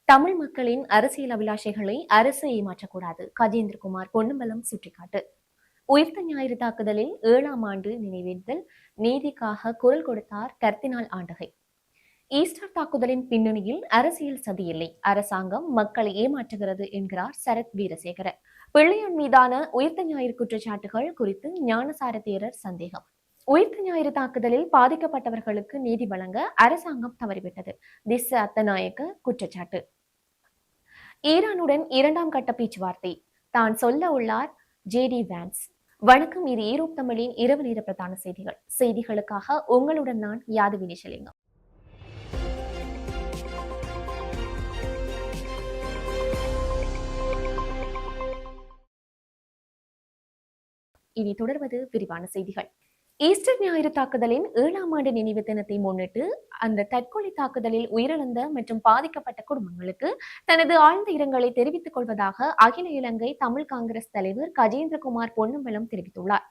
தமிழ் மக்களின் அரசியல் அபிலாஷைகளை அரசு ஏமாற்றக்கூடாது. கஜேந்திரகுமார் பொன்னம்பலம் சுட்டிக்காட்டு. உயிர்த்த ஞாயிறு தாக்குதலில் 7ஆம் ஆண்டு நினைவேந்தல் நீதிக்காக குரல் கொடுத்தார் கர்தினால் ஆண்டகை. ஈஸ்டர் தாக்குதலின் பின்னணியில் அரசியல் சதி இல்லை, அரசாங்கம் மக்களை ஏமாற்றுகிறது என்கிறார் சரத் வீரசேகர. பிள்ளையான் மீதான உயிர்த்த ஞாயிறு குற்றச்சாட்டுகள் குறித்து ஞானசார தேரர் சந்தேகம். உயிர்த்த ஞாயிறு தாக்குதலில் பாதிக்கப்பட்டவர்களுக்கு நீதி வழங்க அரசாங்கம் தவறிவிட்டது. திஸ்ஸ அத்தநாயக்க குற்றச்சாட்டு. ஈரானுடன் 2ஆம் கட்ட பேச்சுவார்த்தை தான் சொல்ல உள்ளார் ஜேடி வான்ஸ். வணக்கம், இது ஈரோப் தமிழின் இரவு நேர பிரதான செய்திகளுக்காக உங்களுடன் நான் யாதவினி செலிங்கம். இனி தொடர்வது விரிவான செய்திகள். ஈஸ்டர் ஞாயிறு தாக்குதலின் 7ஆம் ஆண்டு நினைவு தினத்தை முன்னிட்டு அந்த தற்கொலை தாக்குதலில் உயிரிழந்த மற்றும் பாதிக்கப்பட்ட குடும்பங்களுக்கு தனது ஆழ்ந்த இரங்கலை தெரிவித்துக் கொள்வதாக அகில இலங்கை தமிழ் காங்கிரஸ் தலைவர் கஜேந்திரகுமார் பொன்னம்பலம் தெரிவித்துள்ளார்.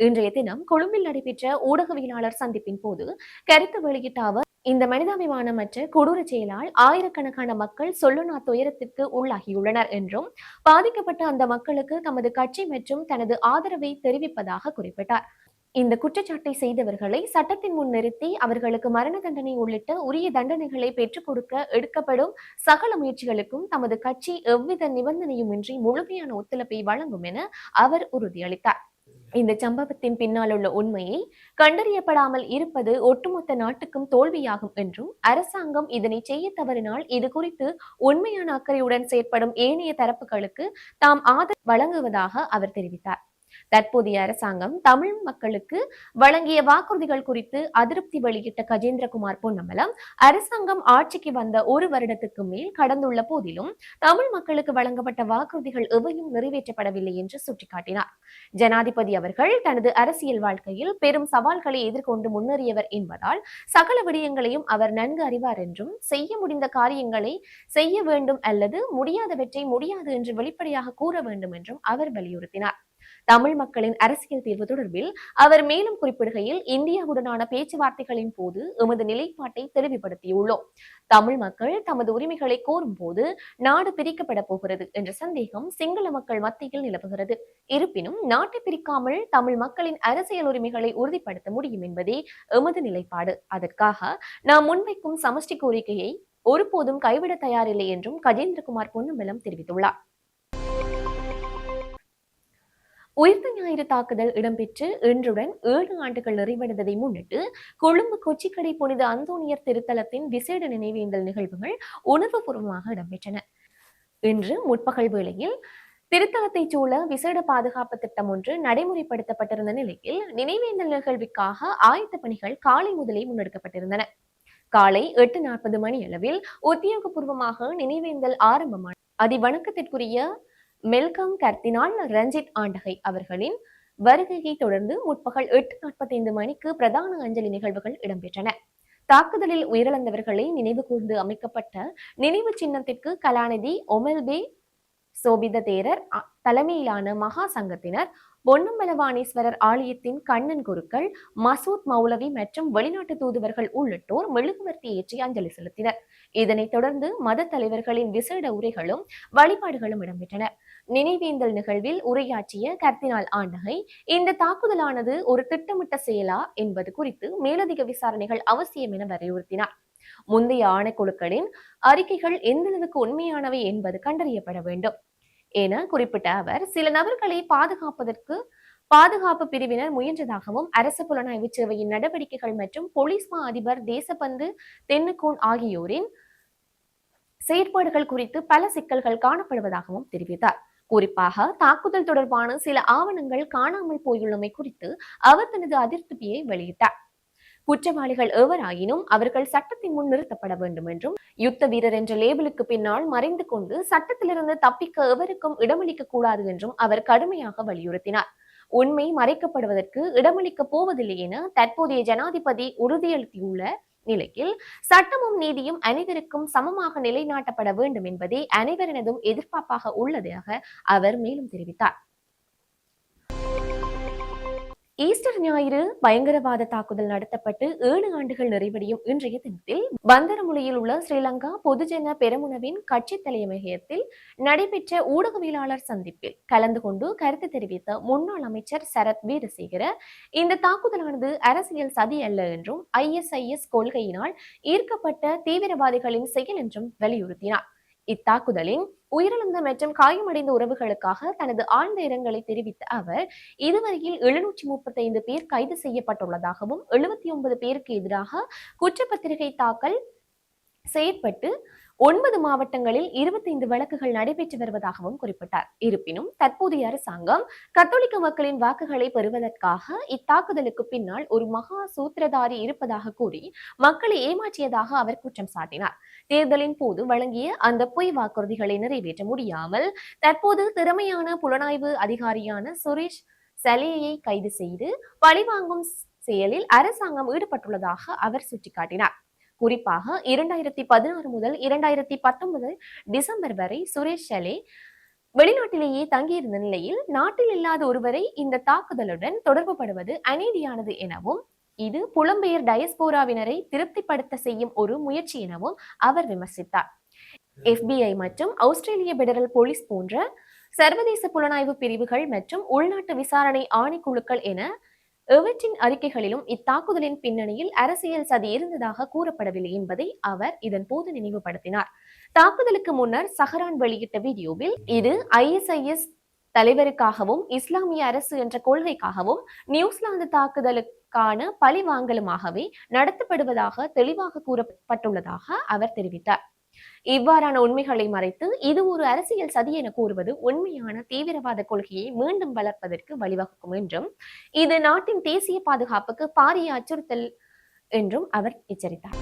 இன்றைய தினம் கொழும்பில் நடைபெற்ற ஊடகவியலாளர் சந்திப்பின் போது கருத்து வெளியிட்ட அவர், இந்த மனிதாபிமானமற்ற கொடூர செயலால் ஆயிரக்கணக்கான மக்கள் சொல்லுனா துயரத்திற்கு உள்ளாகியுள்ளனர் என்றும் பாதிக்கப்பட்ட அந்த மக்களுக்கு தமது கட்சி மற்றும் தனது ஆதரவை தெரிவிப்பதாக குறிப்பிட்டார். இந்த குற்றச்சாட்டை செய்தவர்களை சட்டத்தின் முன் நிறுத்தி அவர்களுக்கு மரண தண்டனை உள்ளிட்ட உரிய தண்டனைகளை பெற்றுக் கொடுக்க எடுக்கப்படும் சகல முயற்சிகளுக்கும் தமது கட்சி எவ்வித நிபந்தனையுமின்றி முழுமையான ஒத்துழைப்பை வழங்கும் என அவர் உறுதியளித்தார். இந்த சம்பவத்தின் பின்னால் உள்ள உண்மையை கண்டறியப்படாமல் இருப்பது ஒட்டுமொத்த நாட்டுக்கும் தோல்வியாகும் என்றும் அரசாங்கம் இதனை செய்ய தவறினால் இது குறித்து உண்மையான அக்கறையுடன் செயற்படும் ஏனைய தரப்புகளுக்கு தாம் ஆதரவு வழங்குவதாக அவர் தெரிவித்தார். தற்போதைய அரசாங்கம் தமிழ் மக்களுக்கு வழங்கிய வாக்குறுதிகள் குறித்து அதிருப்தி வெளியிட்ட கஜேந்திரகுமார் பொன்னம்பலம், அரசாங்கம் ஆட்சிக்கு வந்த 1 வருடத்துக்கு மேல் கடந்துள்ள போதிலும் தமிழ் மக்களுக்கு வழங்கப்பட்ட வாக்குறுதிகள் எவையும் நிறைவேற்றப்படவில்லை என்று சுட்டிக்காட்டினார். ஜனாதிபதி அவர்கள் தனது அரசியல் வாழ்க்கையில் பெரும் சவால்களை எதிர்கொண்டு முன்னேறியவர் என்பதால் சகல விடயங்களையும் அவர் நன்கு அறிவார் என்றும், செய்ய முடிந்த காரியங்களை செய்ய வேண்டும் அல்லது முடியாதவற்றை முடியாது என்று வெளிப்படையாக கூற வேண்டும் என்றும் அவர் வலியுறுத்தினார். தமிழ் மக்களின் அரசியல் தீர்வு தொடர்பில் அவர் மேலும் குறிப்பிடுகையில், இந்தியாவுடனான பேச்சுவார்த்தைகளின் போது எமது நிலைப்பாட்டை தெளிவுபடுத்தியுள்ளோம். தமிழ் மக்கள் தமது உரிமைகளை கோரும் போது நாடு பிரிக்கப்பட போகிறது என்ற சந்தேகம் சிங்கள மக்கள் மத்தியில் நிலவுகிறது. இருப்பினும் நாட்டை பிரிக்காமல் தமிழ் மக்களின் அரசியல் உரிமைகளை உறுதிப்படுத்த முடியும் என்பதே எமது நிலைப்பாடு. அதற்காக நாம் முன்வைக்கும் சமஷ்டி கோரிக்கையை ஒருபோதும் கைவிட தயாரில்லை என்றும் கஜேந்திரகுமார் பொன்னம்பலம் தெரிவித்துள்ளார். உயிர்த்த ஞாயிறு தாக்குதல் இடம்பெற்று இன்றுடன் 7 ஆண்டுகள் நிறைவடைந்ததை முன்னிட்டு கொழும்பு கொச்சிக்கடை புனித அந்தோனியர் திருத்தலத்தின் விசேட நினைவேந்தல் நிகழ்வுகள் உணர்வுபூர்வமாக இடம்பெற்றன. இன்று முற்பகல் வேளையில் திருத்தலத்தைச் சூழ விசேட பாதுகாப்பு திட்டம் ஒன்று நடைமுறைப்படுத்தப்பட்டிருந்த நிலையில் நினைவேந்தல் நிகழ்விற்காக ஆயத்த பணிகள் காலை முதலே முன்னெடுக்கப்பட்டிருந்தன. காலை 8:40 மணி அளவில் உத்தியோகபூர்வமாக நினைவேந்தல் ஆரம்பமான அதிவணக்கத்திற்குரிய மெல்கம் கர்தினால் ரஞ்சித் ஆண்டகை அவர்களின் வருகையை தொடர்ந்து முற்பகல் 8:45 மணிக்கு பிரதான அஞ்சலி நிகழ்வுகள் இடம்பெற்றன. தாக்குதலில் உயிரிழந்தவர்களை நினைவு கூர்ந்து அமைக்கப்பட்ட நினைவு சின்னத்திற்கு கலாநிதி ஒமெல்பே சோபித தேரர் தலைமையிலான மகா சங்கத்தினர், பொன்னம்பலவாணீஸ்வரர் ஆலயத்தின் கண்ணன் குருக்கள், மசூத் மௌலவி மற்றும் வெளிநாட்டு தூதுவர்கள் உள்ளிட்டோர் மெழுகுவர்த்தி ஏற்றி அஞ்சலி செலுத்தினர். இதனைத் தொடர்ந்து மத தலைவர்களின் விசேட உரைகளும் வழிபாடுகளும் இடம்பெற்றன. நினைவேந்தல் நிகழ்வில் உரையாற்றிய கர்தினால் ஆண்டகை, இந்த தாக்குதலானது ஒரு திட்டமிட்ட செயலா என்பது குறித்து மேலதிக விசாரணைகள் அவசியம் என வலியுறுத்தினார். முந்தைய ஆணைக்குழுக்களின் அறிக்கைகள் எந்தளவுக்கு உண்மையானவை என்பது கண்டறியப்பட வேண்டும் என குறிப்பிட்ட அவர், சில நபர்களை பாதுகாப்பு பிரிவினர் முயன்றதாகவும் அரசு புலனாய்வு சேவையின் நடவடிக்கைகள் மற்றும் போலீஸ் மா அதிபர் தேசபந்து தென்னுகோன் ஆகியோரின் செயற்பாடுகள் குறித்து பல சிக்கல்கள் காணப்படுவதாகவும் தெரிவித்தார். குறிப்பாக தாக்குதல் தொடர்பான சில ஆவணங்கள் காணாமல் போயுள்ளமை குறித்து அவர் தனது அதிருப்தியை வெளியிட்டார். குற்றவாளிகள் எவராயினும் அவர்கள் சட்டத்தின் முன் நிறுத்தப்பட வேண்டும் என்றும், யுத்த வீரர் என்ற லேபிளுக்கு பின்னால் மறைந்து கொண்டு சட்டத்திலிருந்து தப்பிக்க எவருக்கும் இடமளிக்க கூடாது என்றும் அவர் கடுமையாக வலியுறுத்தினார். உண்மை மறைக்கப்படுவதற்கு இடமளிக்கப் போவதில்லை என தற்போதைய ஜனாதிபதி உறுதியளித்துள்ள நிலையில் சட்டமும் நீதியும் அனைவருக்கும் சமமாக நிலைநாட்டப்பட வேண்டும் என்பதே அனைவரினதும் எதிர்பார்ப்பாக உள்ளதாக அவர் மேலும் தெரிவித்தார். ஈஸ்டர் ஞாயிறு பயங்கரவாத தாக்குதல் நடத்தப்பட்டு 7 ஆண்டுகள் நிறைவடையும் இன்றைய தினத்தில் பந்தரமுலையில் உள்ள ஸ்ரீலங்கா பொதுஜன பெரமுனவின் கட்சி தலைமையகத்தில் நடைபெற்ற ஊடகவியலாளர் சந்திப்பில் கலந்து கொண்டு கருத்து தெரிவித்த முன்னாள் அமைச்சர் சரத் வீரசேகர இந்த தாக்குதலானது அரசியல் சதி அல்ல என்றும் ISIS கொள்கையினால் ஈர்க்கப்பட்ட தீவிரவாதிகளின் செயல் என்றும் வலியுறுத்தினார். இத்தாக்குதலின் உயிரிழந்த மற்றும் காயமடைந்த உறவுகளுக்காக தனது ஆழ்ந்த இரங்கலை தெரிவித்த அவர் இதுவரையில் 735 பேர் கைது செய்யப்பட்டுள்ளதாகவும் 79 பேருக்கு எதிராக குற்றப்பத்திரிகை தாக்கல் செய்யப்பட்டு 9 மாவட்டங்களில் 25 வழக்குகள் நடைபெற்று வருவதாகவும் குறிப்பிட்டார். இருப்பினும் தற்போதைய அரசாங்கம் கத்தோலிக்க மக்களின் வாக்குகளை பெறுவதற்காக இத்தாக்குதலுக்கு பின்னால் ஒரு மகா சூத்திரதாரி இருப்பதாக கூறி மக்களை ஏமாற்றியதாக அவர் குற்றம் சாட்டினார். தேர்தலின் போது வழங்கிய அந்த பொய் வாக்குறுதிகளை நிறைவேற்ற முடியாமல் தற்போது திறமையான புலனாய்வு அதிகாரியான சுரேஷ் சலேயை கைது செய்து பழிவாங்கும் செயலில் அரசாங்கம் ஈடுபட்டுள்ளதாக அவர் சுட்டிக்காட்டினார். குறிப்பாக 2016 முதல் 2019 டிசம்பர் வரை சுரேஷ் சலே வெளிநாட்டிலேயே தங்கியிருந்த நிலையில் நாட்டில் இல்லாத ஒருவரை இந்த தாக்குதலுடன் தொடர்பு படுவது அநீதியானது எனவும் இது புலம்பெயர் டயஸ்போராவினரை திருப்திப்படுத்த செய்யும் ஒரு முயற்சி எனவும் அவர் விமர்சித்தார். FBI மற்றும் ஆஸ்திரேலிய பெடரல் போலீஸ் போன்ற சர்வதேச புலனாய்வு பிரிவுகள் மற்றும் உள்நாட்டு விசாரணை ஆணைக்குழுக்கள் என எவற்றின் அறிக்கைகளிலும் இத்தாக்குதலின் பின்னணியில் அரசியல் சதி இருந்ததாக கூறப்படவில்லை என்பதை அவர் இதன் போது நினைவுபடுத்தினார். தாக்குதலுக்கு முன்னர் சஹரான் வெளியிட்ட வீடியோவில் இது ISIS தலைவருக்காகவும் இஸ்லாமிய அரசு என்ற கொள்கைக்காகவும் நியூசிலாந்து தாக்குதலுக்கான பழிவாங்கலுமாகவே நடத்தப்படுவதாக தெளிவாக கூறப்பட்டுள்ளதாக அவர் தெரிவித்தார். இவ்வாறான உண்மைகளை மறைத்து இது ஒரு அரசியல் சதி என கூறுவது உண்மையான தீவிரவாத கொள்கையை மீண்டும் வளர்ப்பதற்கு வழிவகுக்கும் என்றும் இது நாட்டின் தேசிய பாதுகாப்புக்கு பாரிய அச்சுறுத்தல் என்றும் அவர் எச்சரித்தார்.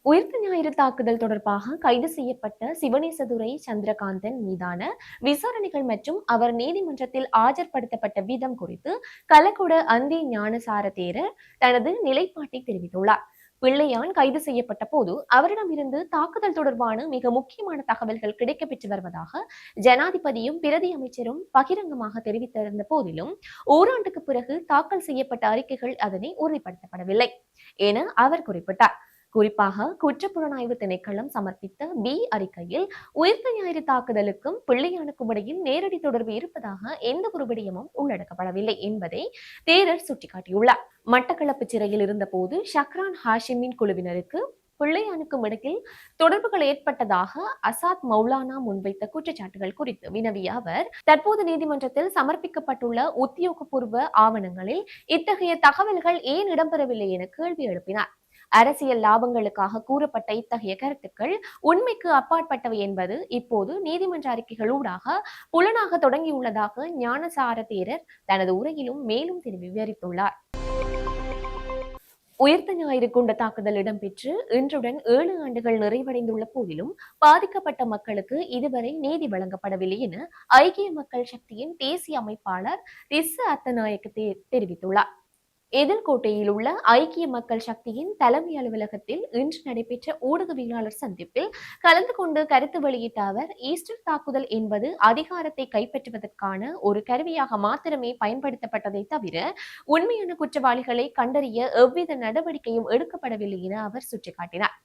உயிர்த்த ஞாயிறு தாக்குதல் தொடர்பாக கைது செய்யப்பட்ட சிவனேசதுரை சந்திரகாந்தன் மீதான விசாரணைகள் மற்றும் அவர் நீதிமன்றத்தில் ஆஜர்படுத்தப்பட்ட விதம் குறித்து கலகொட அந்தி ஞானசார தேரர் தனது நிலைப்பாட்டை தெரிவித்துள்ளார். பிள்ளையான் கைது செய்யப்பட்ட போது அவரிடமிருந்து தாக்குதல் தொடர்பான மிக முக்கியமான தகவல்கள் கிடைக்கப்பெற்று வருவதாக ஜனாதிபதியும் பிரதி அமைச்சரும் பகிரங்கமாக தெரிவித்திருந்த போதிலும் ஓராண்டுக்கு பிறகு தாக்கல் செய்யப்பட்ட அறிக்கைகள் அதனை உறுதிப்படுத்தப்படவில்லை என அவர் குறிப்பிட்டார். குறிப்பாக குற்றப்புலனாய்வு திணைக்களம் சமர்ப்பித்த B அறிக்கையில் உயிர்த்த ஞாயிறு தாக்குதலுக்கும் பிள்ளையானுக்கும் இடையில் நேரடி தொடர்பு இருப்பதாக எந்த ஒரு விடயமும் உள்ளடக்கப்படவில்லை என்பதை தேரர் சுட்டிக்காட்டியுள்ளார். மட்டக்களப்பு சிறையில் இருந்த போது ஷக்ரான் ஹாஷிமின் குழுவினருக்கு பிள்ளையானுக்கும் இடையில் தொடர்புகள் ஏற்பட்டதாக அசாத் மௌலானா முன்வைத்த குற்றச்சாட்டுகள் குறித்து வினவிய அவர் தற்போது நீதிமன்றத்தில் சமர்ப்பிக்கப்பட்டுள்ள உத்தியோகபூர்வ ஆவணங்களில் இத்தகைய தகவல்கள் ஏன் இடம்பெறவில்லை என கேள்வி எழுப்பினார். அரசியல் லாபங்களுக்காக கூறப்பட்ட இத்தகைய கருத்துக்கள் உண்மைக்கு அப்பாற்பட்டவை என்பது இப்போது நீதிமன்ற அறிக்கைகளூடாக புலனாக தொடங்கியுள்ளதாக ஞானசார தேரர் தனது உரையிலும் மேலும் விவரித்துள்ளார். உயிர்த்த ஞாயிறு குண்ட தாக்குதல் இடம்பெற்று இன்றுடன் 7 ஆண்டுகள் நிறைவடைந்துள்ள போதிலும் பாதிக்கப்பட்ட மக்களுக்கு இதுவரை நீதி வழங்கப்படவில்லை என ஐக்கிய மக்கள் சக்தியின் தேசிய அமைப்பாளர் திஸ்ஸ அத்தநாயக்க தெரிவித்துள்ளார். எதிர்கோட்டையில் உள்ள ஐக்கிய மக்கள் சக்தியின் தலைமை அலுவலகத்தில் இன்று நடைபெற்ற ஊடகவியலாளர் சந்திப்பில் கலந்து கொண்டு கருத்து வெளியிட்ட அவர் ஈஸ்டர் தாக்குதல் என்பது அதிகாரத்தை கைப்பற்றுவதற்கான ஒரு கருவியாக மாத்திரமே பயன்படுத்தப்பட்டதை தவிர உண்மையான குற்றவாளிகளை கண்டறிய எவ்வித நடவடிக்கையும் எடுக்கப்படவில்லை என அவர் சுட்டிக்காட்டினார்.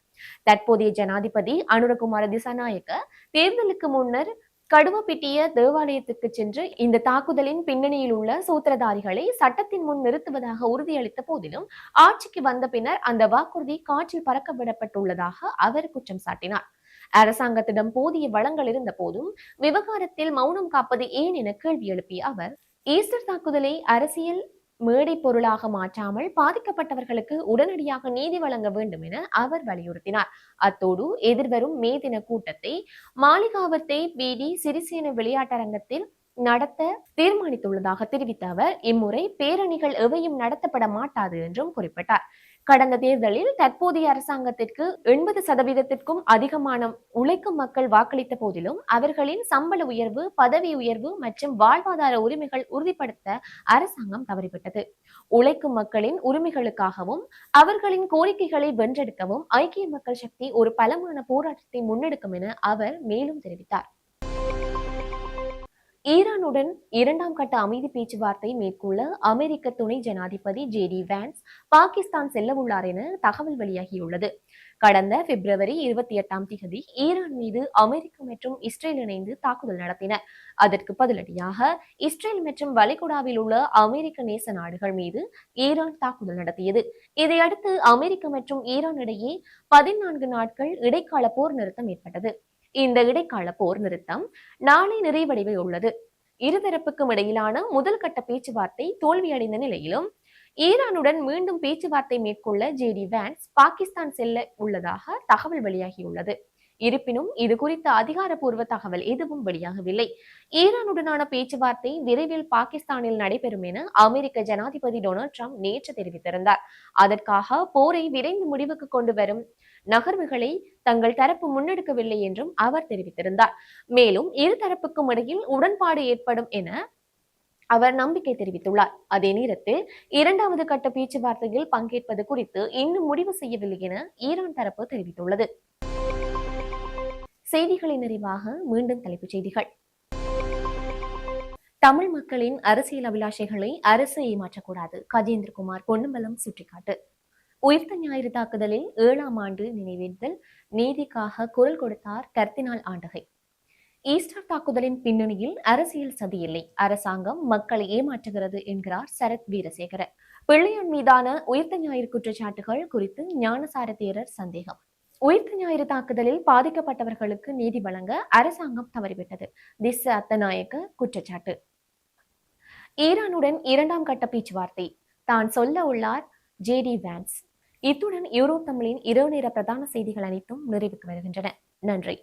தற்போதைய ஜனாதிபதி அனுரகுமார திசாநாயக்க தேர்தலுக்கு முன்னர் கடுவப்பிட்டிய தேவாலயத்துக்கு சென்று இந்த தாக்குதலின் பின்னணியில் உள்ள சூத்திரதாரிகளை சட்டத்தின் முன் நிறுத்துவதாக உறுதியளித்த போதிலும் ஆட்சிக்கு வந்த பின்னர் அந்த வாக்குறுதி காற்றில் பறக்கவிடப்பட்டுள்ளதாக அவர் குற்றம் சாட்டினார். அரசாங்கத்திடம் போதிய வளங்கள் இருந்த போதும் விவகாரத்தில் மௌனம் காப்பது ஏன் என கேள்வி எழுப்பிய அவர் ஈஸ்டர் தாக்குதலை அரசியல் மேடை பொருளாக மாற்றாமல் பாதிக்கப்பட்டவர்களுக்கு உடனடியாக நீதி வழங்க வேண்டும் என அவர் வலியுறுத்தினார். அத்தோடு எதிர்வரும் மே தின கூட்டத்தை மாளிகாவத்தை BD சிறிசேன விளையாட்டரங்கத்தில் நடத்த தீர்மானித்துள்ளதாக தெரிவித்த அவர் இம்முறை பேரணிகள் எவையும் நடத்தப்பட மாட்டாது என்றும் குறிப்பிட்டார். கடந்த தேர்தலில் தற்போதைய அரசாங்கத்திற்கு 80% அதிகமான உழைக்கும் மக்கள் வாக்களித்த போதிலும் அவர்களின் சம்பள உயர்வு, பதவி உயர்வு மற்றும் வாழ்வாதார உரிமைகள் உறுதிப்படுத்த அரசாங்கம் தவறிவிட்டது. உழைக்கும் மக்களின் உரிமைகளுக்காகவும் அவர்களின் கோரிக்கைகளை வென்றெடுக்கவும் ஐக்கிய மக்கள் சக்தி ஒரு பலமான போராட்டத்தை முன்னெடுக்கும் என அவர் மேலும் தெரிவித்தார். ஈரானுடன் இரண்டாம் கட்ட அமைதி பேச்சுவார்த்தை மேற்கொள்ள அமெரிக்க துணை ஜனாதிபதி ஜே.டி. வான்ஸ் பாகிஸ்தான் செல்லவுள்ளார் என தகவல் வெளியாகியுள்ளது. கடந்த பிப்ரவரி 28ஆம் தேதி ஈரான் மீது அமெரிக்கா மற்றும் இஸ்ரேல் இணைந்து தாக்குதல் நடத்தின. அதற்கு பதிலடியாக இஸ்ரேல் மற்றும் வளைகுடாவில் உள்ள அமெரிக்க நேச நாடுகள் மீது ஈரான் தாக்குதல் நடத்தியது. இதையடுத்து அமெரிக்கா மற்றும் ஈரான் இடையே 14 நாட்கள் இடைக்கால போர் நிறுத்தம் ஏற்பட்டது. இந்த இடைக்கால போர் நிறுத்தம் நாளை நிறைவடைய உள்ளது. இருதரப்புக்கும் இடையிலான முதல் கட்ட பேச்சுவார்த்தை தோல்வியடைந்த நிலையிலும் ஈரானுடன் மீண்டும் பேச்சுவார்த்தை மேற்கொள்ள ஜே.டி. வான்ஸ் பாகிஸ்தான் செல்ல உள்ளதாக தகவல் வெளியாகியுள்ளது. இருப்பினும் இது குறித்த அதிகாரப்பூர்வ தகவல் எதுவும் வெளியாகவில்லை. ஈரானுடனான பேச்சுவார்த்தை விரைவில் பாகிஸ்தானில் நடைபெறும் என அமெரிக்க ஜனாதிபதி டொனால்ட் ட்ரம்ப் நேற்று தெரிவித்திருந்தார். அதற்காக போரை விரைந்து முடிவுக்கு கொண்டு வரும் நகர்வுகளை தங்கள் தரப்பு முன்னெடுக்கவில்லை என்றும் அவர் தெரிவித்திருந்தார். மேலும் இரு தரப்புக்கும் இடையில் உடன்பாடு ஏற்படும் என அவர் நம்பிக்கை தெரிவித்துள்ளார். அதே நேரத்தில் இரண்டாவது கட்ட பேச்சுவார்த்தையில் பங்கேற்பது குறித்து இன்னும் முடிவு செய்யவில்லை என ஈரான் தரப்பு தெரிவித்துள்ளது. செய்திகளின் நிறைவாக மீண்டும் தலைப்புச் செய்திகள். தமிழ் மக்களின் அரசியல் அபிலாஷைகளை அரசு ஏமாற்றக்கூடாது. கஜேந்திரகுமார் பொன்னம்பலம் சுட்டிக்காட்டு. உயிர்த்த ஞாயிறு தாக்குதலில் 7ஆம் ஆண்டு நினைவேந்தல் நீதிக்காக குரல் கொடுத்தார் கர்தினால் ஆண்டகை. ஈஸ்டர் தாக்குதலின் பின்னணியில் அரசியல் சதி இல்லை, அரசாங்கம் மக்களை ஏமாற்றுகிறது என்கிறார் சரத் வீரசேகர. பிள்ளையான் மீதான உயிர்த்த ஞாயிறு குற்றச்சாட்டுகள் குறித்து ஞானசார தேரர் சந்தேகம். உயிர்த்த ஞாயிறு தாக்குதலில் பாதிக்கப்பட்டவர்களுக்கு நீதி வழங்க அரசாங்கம் தவறிவிட்டது. திஸ்ஸ அத்தநாயக்க குற்றச்சாட்டு. ஈரானுடன் இரண்டாம் கட்ட பேச்சுவார்த்தை தான் சொல்ல உள்ளார் ஜே.டி. வான்ஸ். இத்துடன் யூரோ தமிழின் இரவு நேர பிரதான செய்திகள் அனைத்தும் நிறைவுக்கு வருகின்றன. நன்றி.